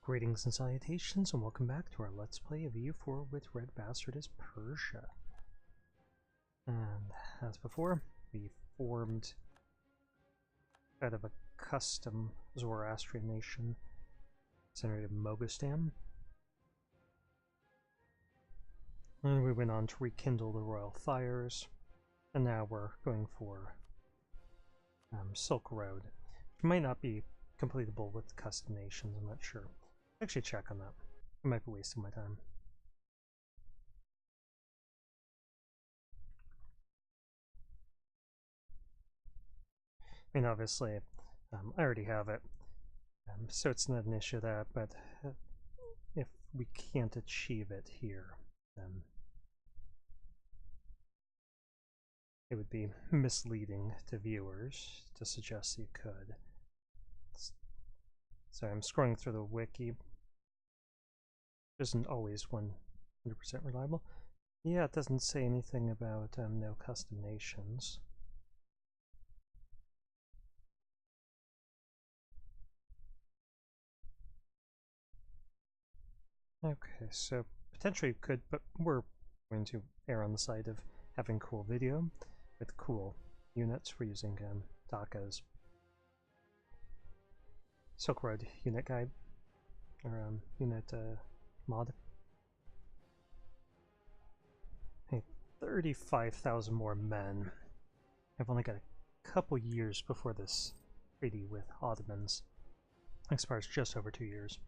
Greetings and salutations, and welcome back to our Let's Play of EU4 with RedBstrd as Persia. And as before, we formed out of a custom Zoroastrian nation centered in Mogostan. And we went on to rekindle the royal fires, and now we're going for Silk Road. It might not be completable with custom nations, I'm not sure. Actually check on that. I might be wasting my time. I mean, obviously, I already have it, so it's not an issue that, but if we can't achieve it here, then it would be misleading to viewers to suggest you could. So I'm scrolling through the wiki. It isn't always 100% reliable. Yeah, it doesn't say anything about no custom nations. Okay, so potentially it could, but we're going to err on the side of having cool video with cool units. We're using Taka's Silk Road unit guide, or unit mod. Hey, 35,000 more men. I've only got a couple years before this treaty with Ottomans. Expires just over 2 years.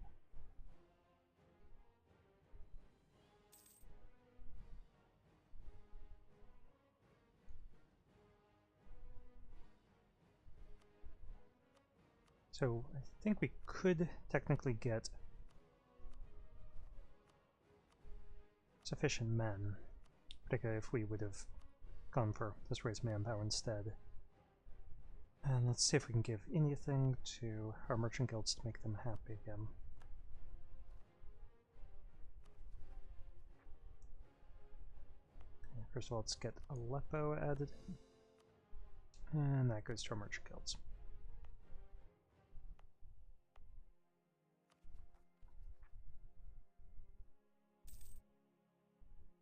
So I think we could technically get sufficient men, particularly if we would have gone for this raise manpower instead. And let's see if we can give anything to our merchant guilds to make them happy again. Okay, first of all, let's get Aleppo added, and that goes to our merchant guilds.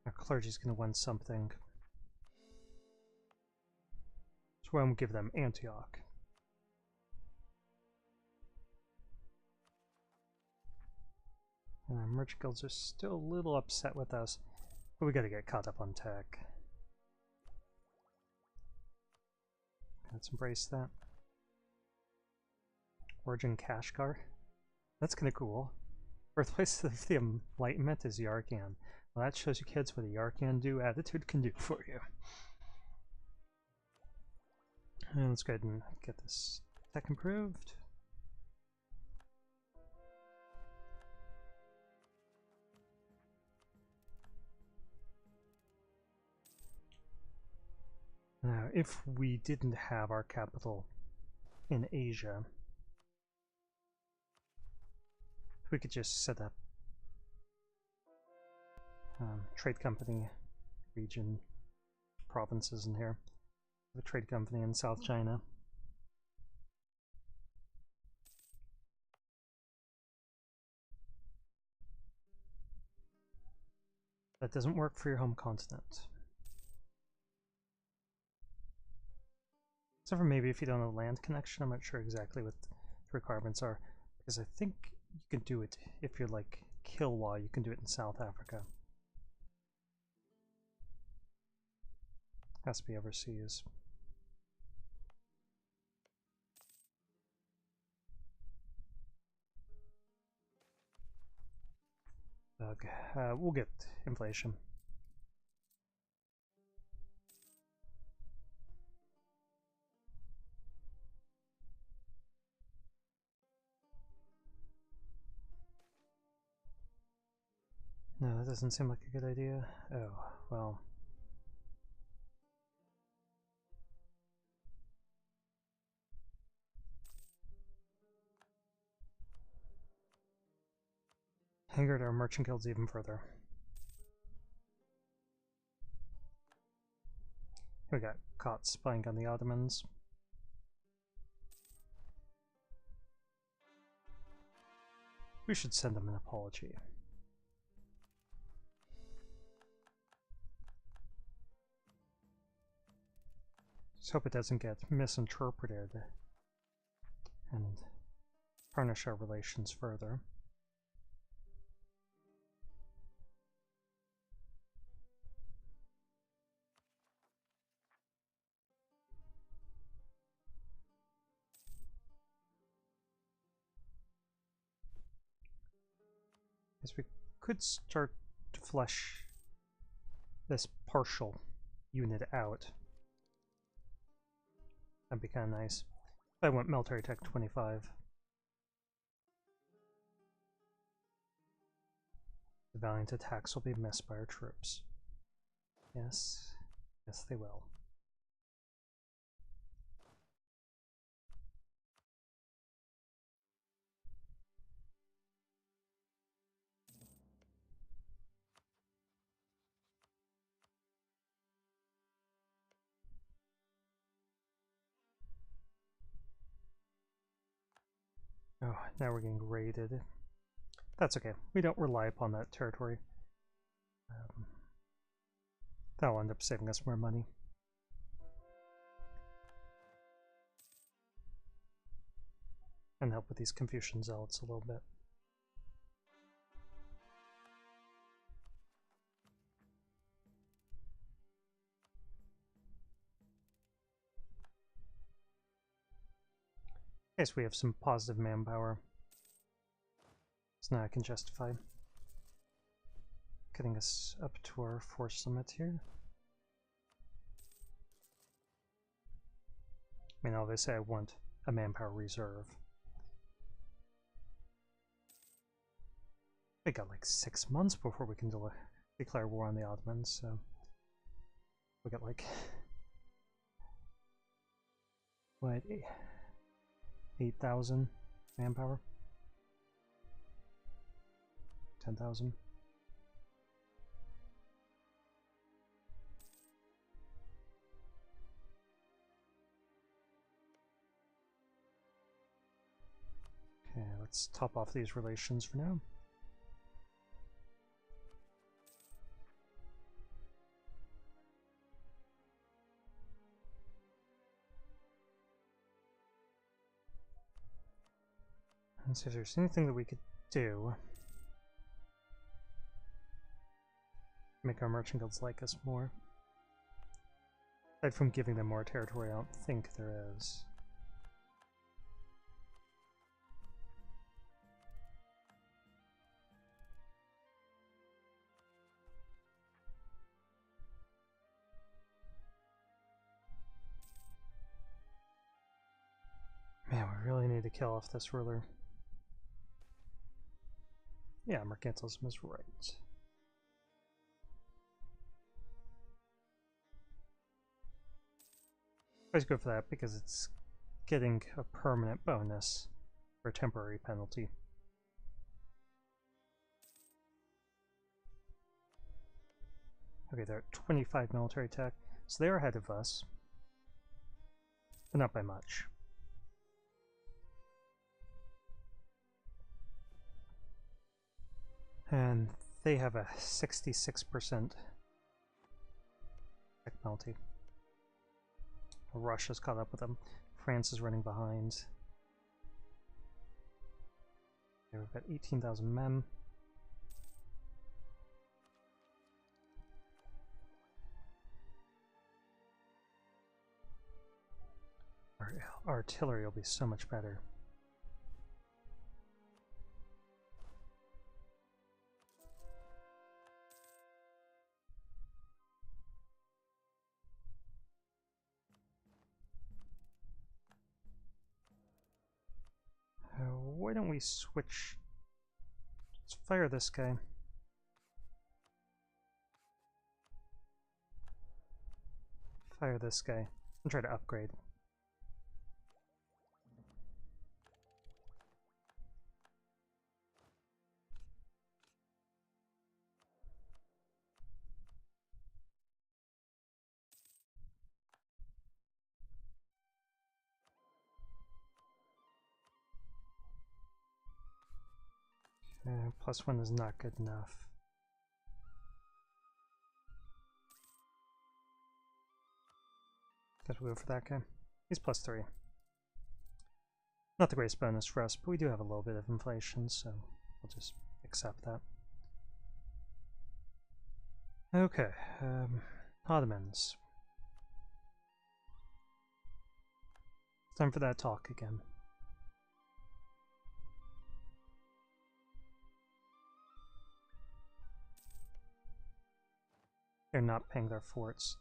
Our clergy's going to want something. So why don't we give them Antioch? And our merchant guilds are still a little upset with us, but we got to get caught up on tech. Let's embrace that. Origin Kashgar. That's kind of cool. Birthplace of the Enlightenment is Yarkan. Well, that shows you kids what a Yarkan do attitude can do for you. And let's go ahead and get this tech improved. Now, if we didn't have our capital in Asia, we could just set up trade company region provinces in here. The trade company in South China. That doesn't work for your home continent. Except for maybe if you don't have a land connection. I'm not sure exactly what the requirements are, because I think you can do it if you're like Kilwa, you can do it in South Africa. Has to be overseas. Okay, we'll get inflation. No, that doesn't seem like a good idea. Oh, well. Angered our merchant guilds even further. We got caught spying on the Ottomans. We should send them an apology. Just hope it doesn't get misinterpreted and tarnish our relations further. We could start to flesh this partial unit out. That'd be kind of nice. If I went military tech 25. The valiant attacks will be missed by our troops. Yes, yes they will. Oh, now we're getting raided. That's okay. We don't rely upon that territory. That'll end up saving us more money. And help with these Confucian zealots a little bit. Okay, so we have some positive manpower. So now I can justify getting us up to our force limit here. I mean, obviously I want a manpower reserve. We got like 6 months before we can declare war on the Ottomans, so we got like what, 8,000 manpower, 10,000. Okay, let's top off these relations for now. Let's see if there's anything that we could do. Make our merchant guilds like us more. Aside from giving them more territory, I don't think there is. Man, we really need to kill off this ruler. Yeah, mercantilism is right. Always go for that because it's getting a permanent bonus for a temporary penalty. Okay, they're at 25 military tech, so they're ahead of us, but not by much. And they have a 66% tech penalty. Russia's caught up with them. France is running behind. Okay, we've got 18,000 men. Our artillery will be so much better. Why don't we switch? Let's fire this guy. Fire this guy. And try to upgrade. +1 is not good enough. Guess we'll go for that guy. He's +3. Not the greatest bonus for us, but we do have a little bit of inflation, so we'll just accept that. Okay, Ottomans. Time for that talk again. They're not paying their forts.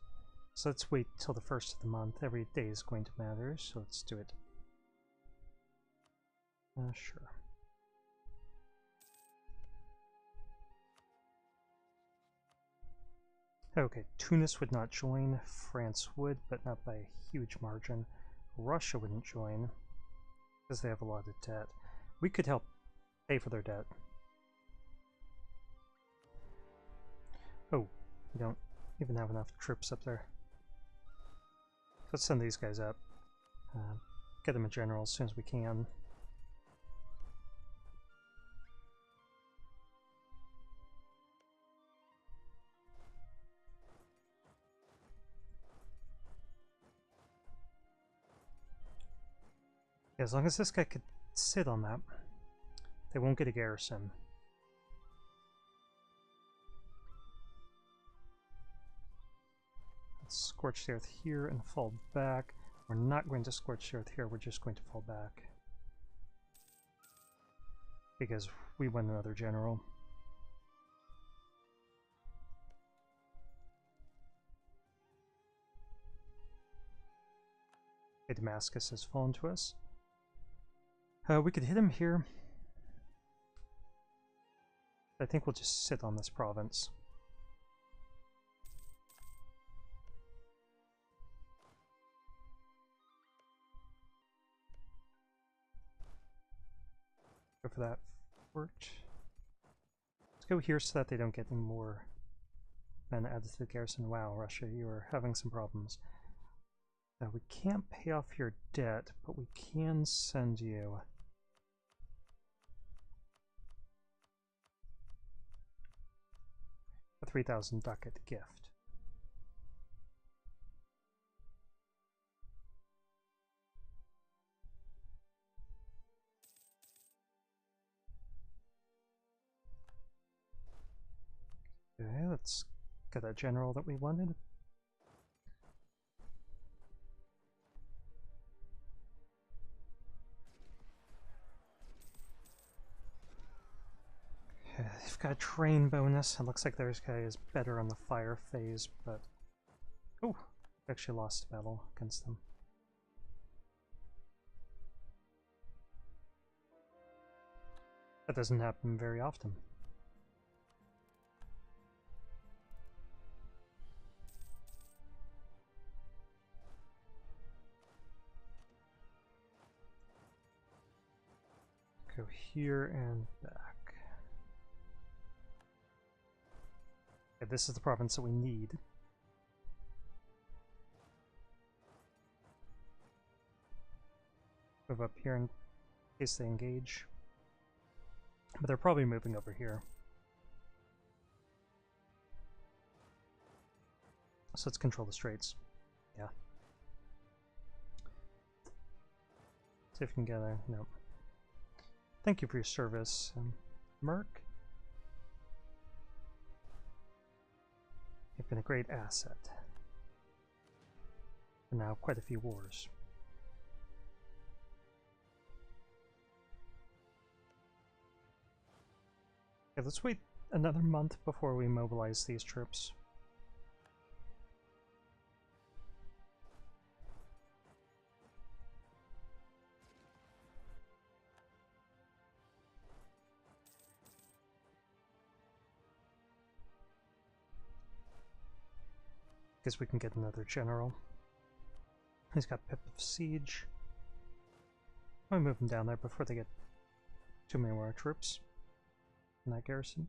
So let's wait till the 1st of the month. Every day is going to matter, so let's do it. Sure. Okay, Tunis would not join. France would, but not by a huge margin. Russia wouldn't join, because they have a lot of debt. We could help pay for their debt. Oh, we don't even have enough troops up there. Let's send these guys up. Get them a general as soon as we can. Yeah, as long as this guy could sit on that, they won't get a garrison. Let's scorch the earth here and fall back. We're not going to scorch the earth here, we're just going to fall back. Because we won another general. Okay, Damascus has fallen to us. We could hit him here. I think we'll just sit on this province. Go for that fort. Let's go here so that they don't get any more men added to the garrison. Wow, Russia, you are having some problems. We can't pay off your debt, but we can send you a 3,000 ducat gift. Okay, let's get that general that we wanted. They've got a train bonus. It looks like this guy is better on the fire phase, but... Oh, we actually lost a battle against them. That doesn't happen very often. Go here and back. Okay, this is the province that we need. Move up here in case they engage. But they're probably moving over here. So let's control the straits. Yeah. See if we can get there. Nope. Thank you for your service, Merc. You've been a great asset. And now quite a few wars. Okay, let's wait another month before we mobilize these troops. Guess we can get another general. He's got Pip of Siege. I'll move him down there before they get too many more troops in that garrison.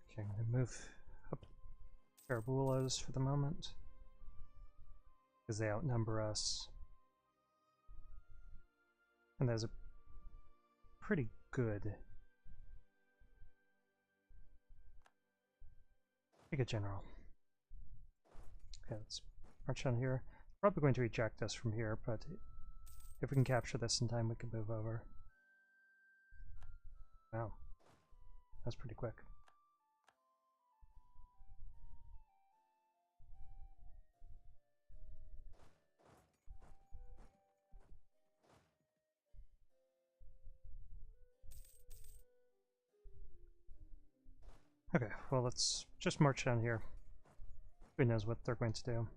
Okay, I'm going to move up Parabulas for the moment, because they outnumber us. And there's a pretty good general. Okay, let's march on here. Probably going to eject us from here, but if we can capture this in time, we can move over. Wow, that's pretty quick. Okay, well, let's just march down here. Who knows what they're going to do?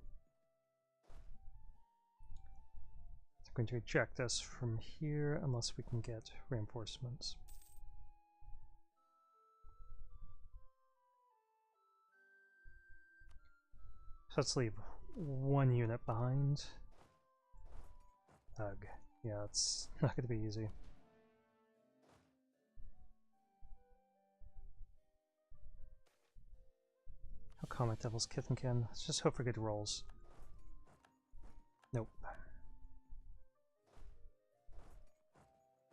They're going to eject us from here unless we can get reinforcements. So let's leave one unit behind. Ugh. Yeah, it's not going to be easy. Oh, Comet Devil's Kithenkin. Let's just hope for good rolls. Nope.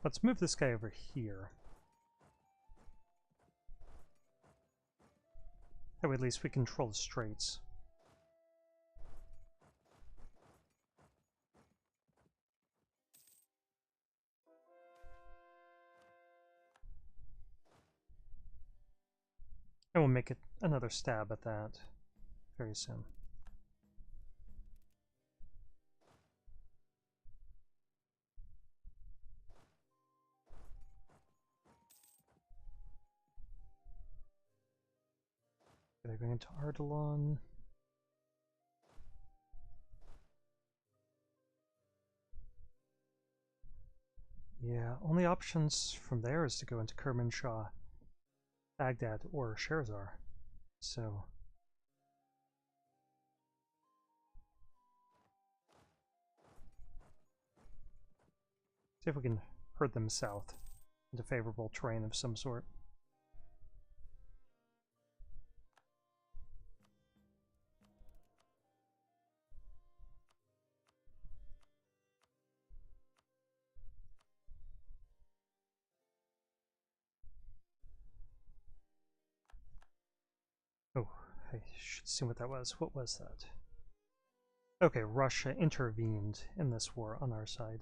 Let's move this guy over here. That way at least we control the straits. And we'll make it another stab at that very soon. They're going into Ardalan. Yeah, only options from there is to go into Kermanshah, Baghdad, or Sherazar. So see if we can herd them south into favorable terrain of some sort. Oh, I should see what that was. What was that? Okay, Russia intervened in this war on our side.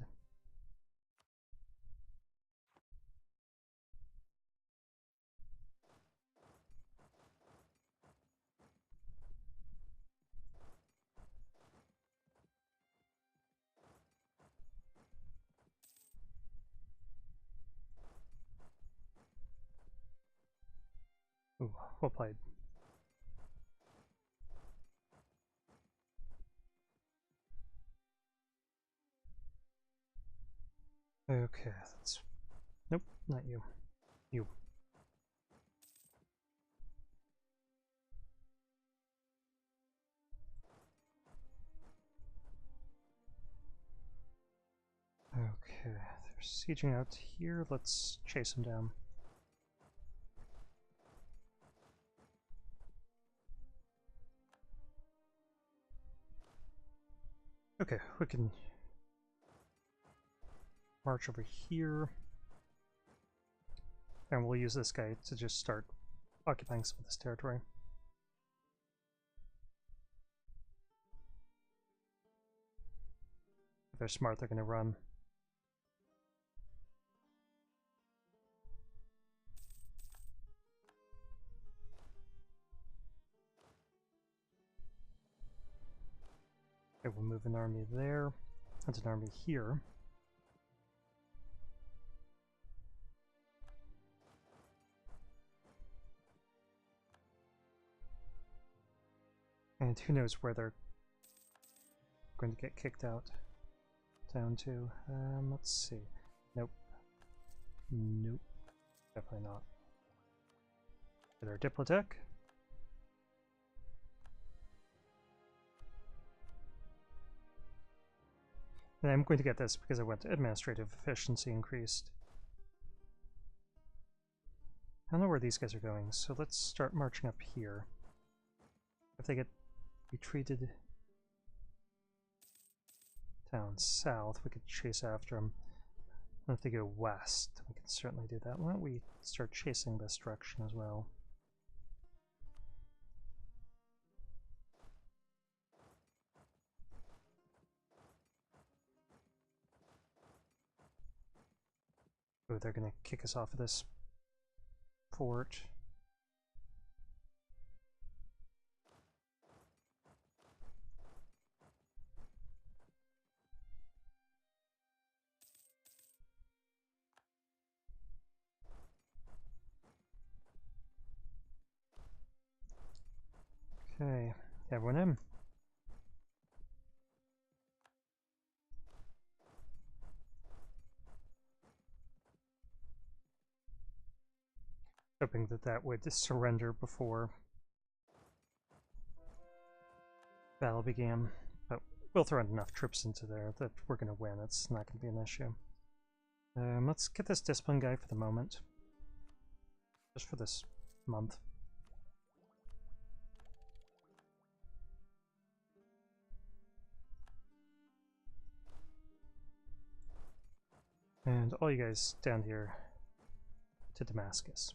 Ooh, well played. Okay, that's... Nope, not you. You. Okay, they're sieging out here. Let's chase them down. Okay, we can march over here. And we'll use this guy to just start occupying some of this territory. If they're smart, they're going to run. Okay, we'll move an army there, and an army here. And who knows where they're going to get kicked out down to. Let's see. Nope. Nope. Definitely not. Their Diplotech. And I'm going to get this because I want administrative efficiency increased. I don't know where these guys are going, so let's start marching up here. If they get retreated down south, we could chase after them. And if they go west, we can certainly do that. Why don't we start chasing this direction as well? Oh, they're gonna kick us off of this fort. Okay, everyone in. Hoping that that would surrender before battle began, but we'll throw enough troops into there that we're going to win. It's not going to be an issue. Let's get this discipline guy for the moment. Just for this month. And all you guys down here to Damascus.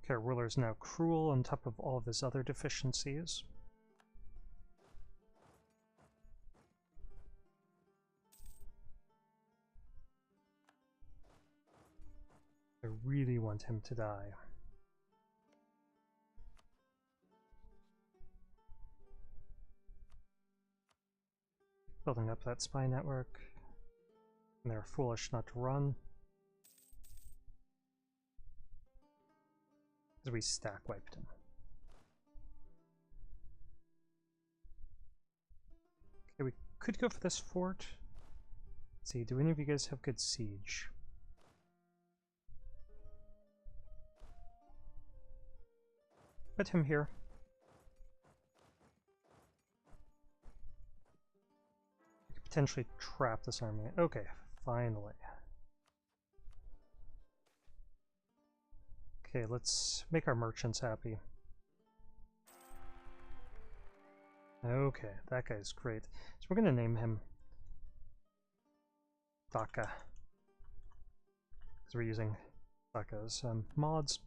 Okay, our ruler is now cruel on top of all of his other deficiencies. I really want him to die. Building up that spy network. And they're foolish not to run. As we stack wiped him. Okay, we could go for this fort. Let's see, do any of you guys have good siege? Put him here. We could potentially trap this army. Okay, finally. Okay, let's make our merchants happy. Okay, that guy's great. So we're going to name him Dhaka. Because we're using Dhaka's mods.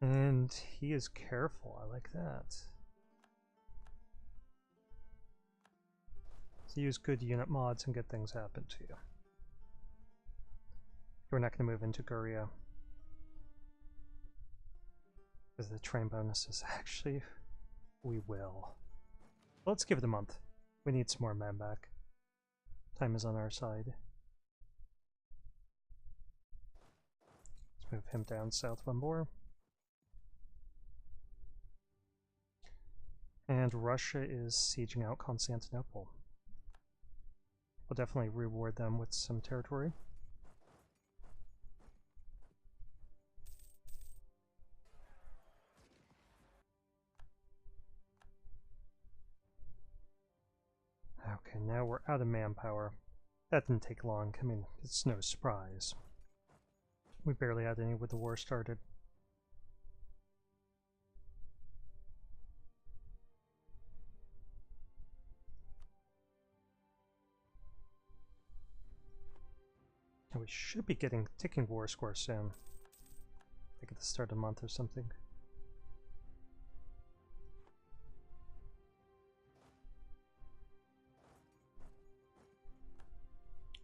And he is careful, I like that. So use good unit mods and good things happen to you. We're not going to move into Guria. Because the train bonuses, actually, we will. Let's give it a month. We need some more men back. Time is on our side. Let's move him down south one more. And Russia is sieging out Constantinople. We'll definitely reward them with some territory. Okay, now we're out of manpower. That didn't take long. I mean, it's no surprise. We barely had any when the war started. And we should be getting ticking war score soon. Like at the start of the month or something.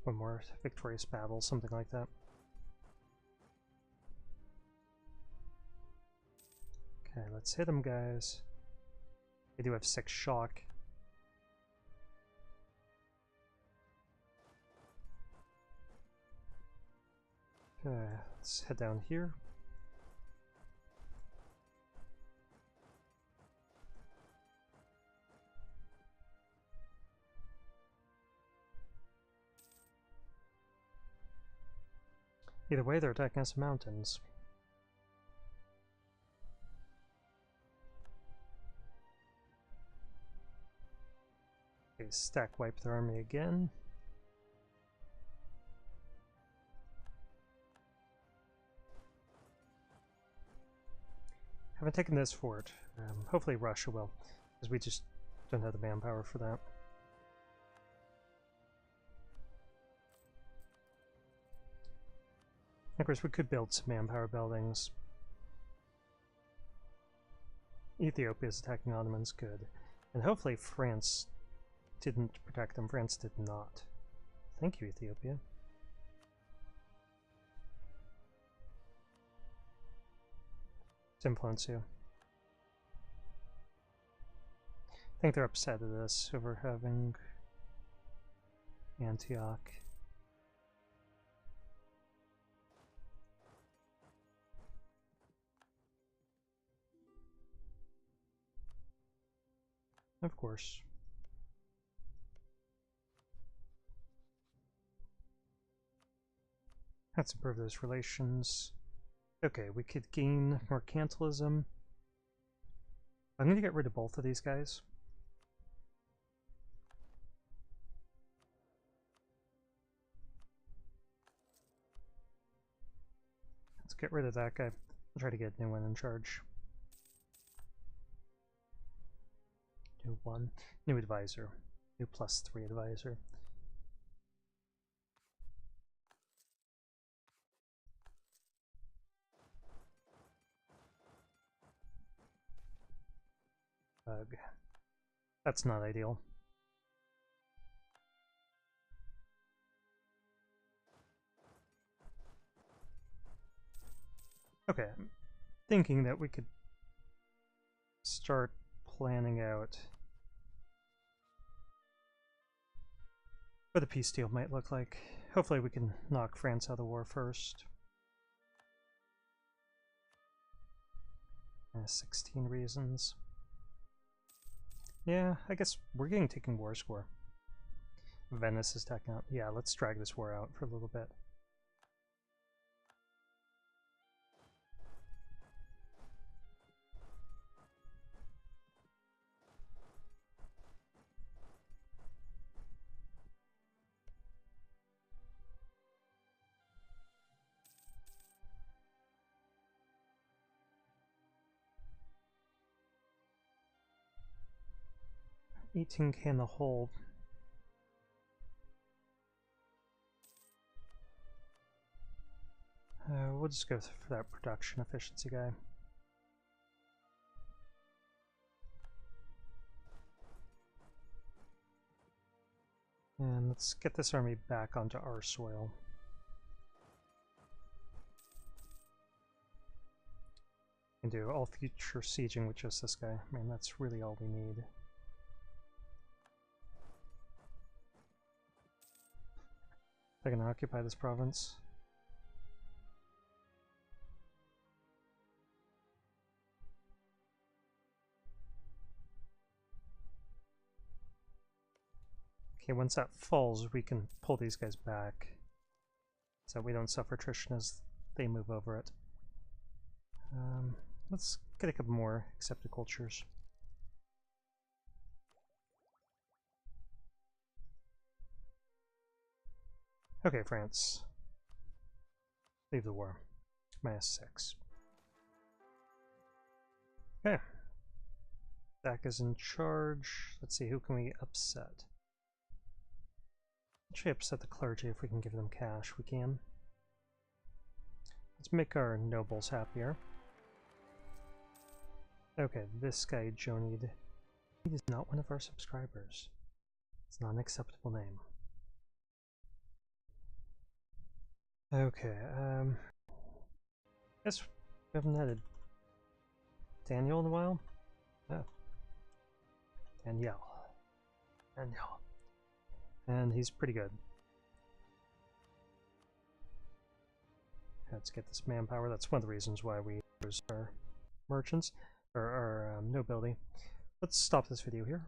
One more victorious battle, something like that. Okay, let's hit them, guys. They do have 6 shock. Okay, let's head down here. Either way, they're attacking us in mountains. stack wipe their army again. Haven't taken this fort. Hopefully Russia will, because we just don't have the manpower for that. Of course, we could build some manpower buildings. Ethiopia is attacking Ottomans, good. And hopefully France didn't protect them. France did not. Thank you, Ethiopia. Let's influence you. I think they're upset at us over having Antioch. Of course. Let's improve those relations. Okay, we could gain mercantilism. I'm going to get rid of both of these guys. Let's get rid of that guy. I'll try to get a new one in charge. New one. New advisor. New +3 advisor. Ugh. That's not ideal. Okay, I'm thinking that we could start planning out what the peace deal might look like. Hopefully we can knock France out of the war first. 16 reasons. Yeah, I guess we're getting taking war score. Venice is attacking out. Yeah, let's drag this war out for a little bit. $18K in the hole. We'll just go for that production efficiency guy. And let's get this army back onto our soil. And do all future sieging with just this guy. I mean, that's really all we need. They're gonna occupy this province. Okay, once that falls, we can pull these guys back so we don't suffer attrition as they move over it. Let's get a couple more accepted cultures. Okay, France. Leave the war. -6. Okay. Dak is in charge. Let's see, who can we upset? Actually upset the clergy if we can give them cash. We can. Let's make our nobles happier. Okay, this guy, Jonid. He is not one of our subscribers. It's not an acceptable name. Okay, guess we haven't had a Daniel in a while. Oh. Danielle. And he's pretty good. Let's get this manpower. That's one of the reasons why we use our merchants, or our nobility. Let's stop this video here.